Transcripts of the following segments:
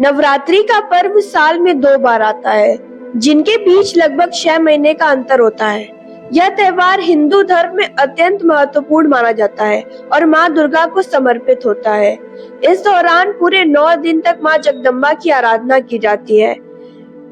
नवरात्रि का पर्व साल में 2 बार आता है, जिनके बीच लगभग 6 महीने का अंतर होता है। यह त्योहार हिंदू धर्म में अत्यंत महत्वपूर्ण माना जाता है और माँ दुर्गा को समर्पित होता है। इस दौरान पूरे 9 दिन तक माँ जगदम्बा की आराधना की जाती है।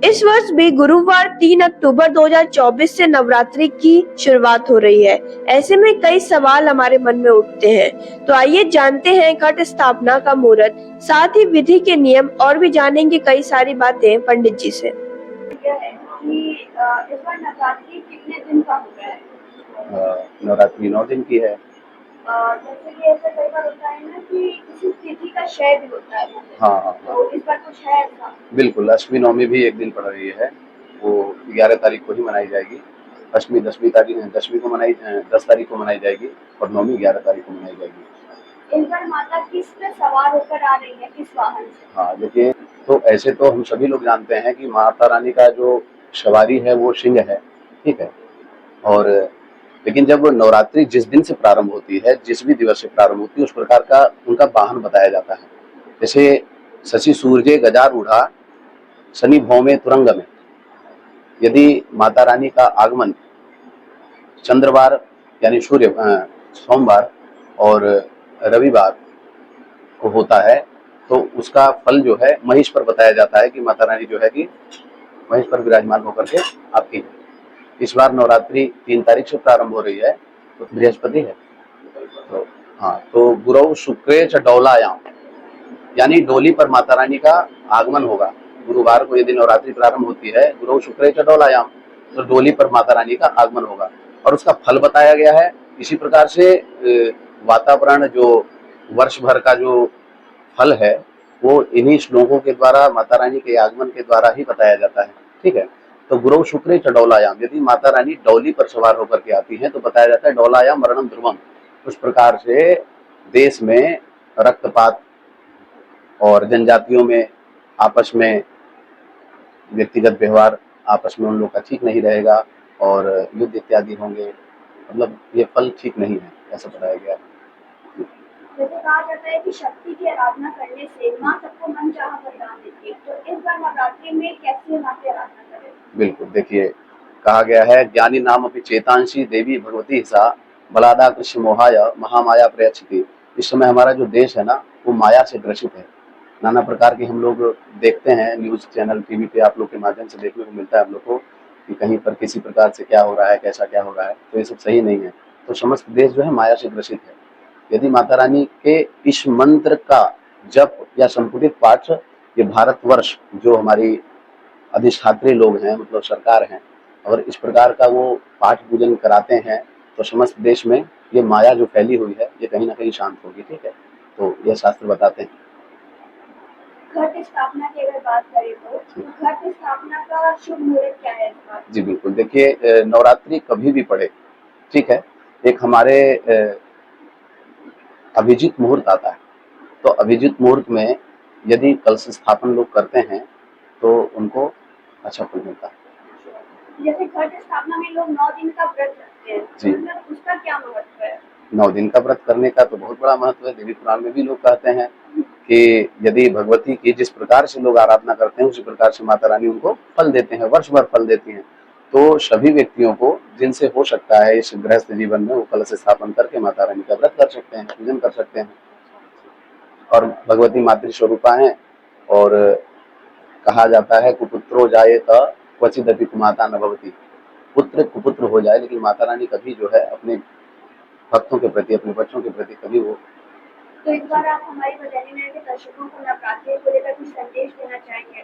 इस वर्ष भी गुरुवार 3 अक्टूबर 2024 से नवरात्रि की शुरुआत हो रही है। ऐसे में कई सवाल हमारे मन में उठते हैं, तो आइए जानते हैं घट स्थापना का मुहूर्त, साथ ही विधि के नियम और भी जानेंगे कई सारी बातें पंडित जी से। इस बार नवरात्रि कितने दिन का हो रहा है? नवरात्रि 9 दिन की है। जैसे कि ऐसा कई बार होता है ना कि किसी तिथि का क्षय भी होता है। हाँ। तो इस बार कुछ है ऐसा? बिल्कुल, अष्टमी नवमी भी एक दिन पड़ रही है, वो 11 तारीख को ही मनाई जाएगी। अष्टमी 10वीं को मनाई 10 तारीख को मनाई जाएगी और नवमी 11 तारीख को मनाई जाएगी। इन पर माता किस पे सवार होकर आ रही है, किस वाहन से? हाँ, देखिए, तो ऐसे तो हम सभी लोग जानते हैं कि माता रानी का जो सवारी है वो सिंह है, ठीक है। और लेकिन जब नवरात्रि जिस दिन से प्रारंभ होती है, जिस भी दिवस से प्रारंभ होती है, उस प्रकार का उनका वाहन बताया जाता है। जैसे शशि सूर्ये गजारूढ़ा शनि भौमे तुरंग में, यदि माता रानी का आगमन चंद्रवार यानी सोमवार और रविवार को होता है, तो उसका फल जो है महिष पर बताया जाता है कि माता रानी जो है कि महिष पर विराजमान होकर के आती है। इस बार नवरात्रि 3 तारीख से प्रारंभ हो रही है, तो बृहस्पति है। तो हाँ, तो गुरौ शुक्रे च डौलायाम, यानी डोली पर माता रानी का आगमन होगा। गुरुवार को यदि नवरात्रि प्रारंभ होती है, गुरु शुक्रे च डौलायाम, तो डोली पर माता रानी का आगमन होगा और उसका फल बताया गया है। इसी प्रकार से वातावरण जो वर्ष भर का जो फल है वो इन्हीं श्लोकों के द्वारा माता रानी के आगमन के द्वारा ही बताया जाता है, ठीक है। तो गुरु शुक्रे च डौलायाम, यदि माता रानी डोली पर सवार होकर के आती है तो बताया जाता है डौलायाम मरणम ध्रुवम। उस प्रकार से देश में रक्तपात और जनजातियों में आपस में व्यक्तिगत व्यवहार आपस में उन लोग का ठीक नहीं रहेगा और युद्ध इत्यादि होंगे। मतलब ये फल ठीक नहीं है, ऐसा बताया गया है। जैसे कहा जाता है कि शक्ति की आराधना करने से माँ सबको मनचाहा वरदान देती है, तो इस बार नवरात्रि में कैसे माँ की आराधना करें? बिल्कुल, देखिए, कहा गया है ज्ञानी नाम अपनी चेतांशी देवी भगवती सा बलादा कृष्ण मोहाय महामाया प्रयच्छति। इस समय हमारा जो देश है ना वो माया से ग्रसित है। नाना प्रकार के हम लोग देखते हैं, न्यूज चैनल टीवी पे आप लोग के माध्यम से देखने को मिलता है आप लोग को कि कहीं पर किसी प्रकार से क्या हो रहा है, कैसा क्या हो रहा है, तो ये सब सही नहीं है। तो समस्त देश जो है माया से ग्रसित है। यदि माता रानी के इस मंत्र का जप या संपुटित पाठ ये भारतवर्ष जो हमारी अधिष्ठात्री लोग हैं, मतलब सरकार हैं, अगर इस प्रकार का वो पाठ पूजन कराते हैं तो समस्त देश में ये माया जो फैली हुई है ये कहीं ना कहीं शांत होगी, ठीक है। तो यह शास्त्र बताते हैं। घट स्थापना की अगर बात करें तो घट स्थापना का शुभ मुहूर्त क्या है? जी बिल्कुल, देखिए, नवरात्रि कभी भी पड़े, ठीक है, एक हमारे अभिजीत मुहूर्त आता है। तो अभिजीत मुहूर्त में यदि कलश स्थापन लोग करते हैं तो उनको अच्छा फल मिलता है। जैसे घट स्थापना में लोग 9 दिन का व्रत रखते हैं, जी, मतलब उसका क्या महत्व है? 9 दिन का व्रत करने का तो बहुत बड़ा महत्व है। देवी पुराण में भी लोग कहते हैं कि यदि भगवती की जिस प्रकार से लोग आराधना करते हैं उसी प्रकार से माता रानी उनको फल देते हैं, वर्ष भर फल देती हैं। तो सभी व्यक्तियों को जिनसे हो सकता है इस गृहस्थ जीवन में वो कलश स्थापन करके माता रानी का व्रत कर सकते हैं, पूजन कर सकते हैं। और भगवती मातृ स्वरूपा हैं और कहा जाता है कुपुत्रो जायेत क्वचिदपि कुमाता न भवति। पुत्र कुपुत्र हो जाए लेकिन माता रानी कभी जो है अपने भक्तों के प्रति, अपने बच्चों के प्रति कभी वो। तो इस बार आप हमारी बजाने में के दर्शकों को नवरात्रि को लेकर कुछ संदेश देना चाहेंगे?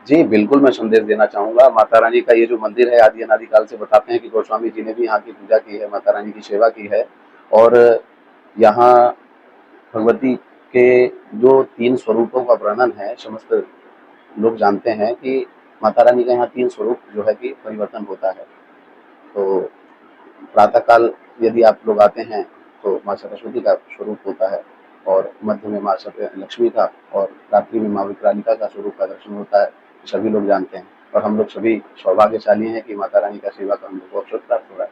जी बिल्कुल, मैं संदेश देना चाहूंगा। माता रानी का ये जो मंदिर है आदि अनादि काल से बताते हैं कि गोस्वामी जी ने भी यहाँ की पूजा की है, माता रानी की सेवा की है। और यहाँ भगवती के जो 3 स्वरूपों का वर्णन है, समस्त लोग जानते हैं कि माता रानी का यहाँ 3 स्वरूप जो है कि परिवर्तन होता है। तो प्रातः काल यदि आप लोग आते हैं तो माँ सरस्वती का स्वरूप होता है और मध्य में माँ लक्ष्मी का और रात्रि में माँ विकरालिका का स्वरूप का दर्शन होता है, सभी लोग जानते हैं। और हम लोग सभी सौभाग्यशाली हैं कि माता रानी का सेवा का हम लोग को अवसर प्राप्त हो रहा है।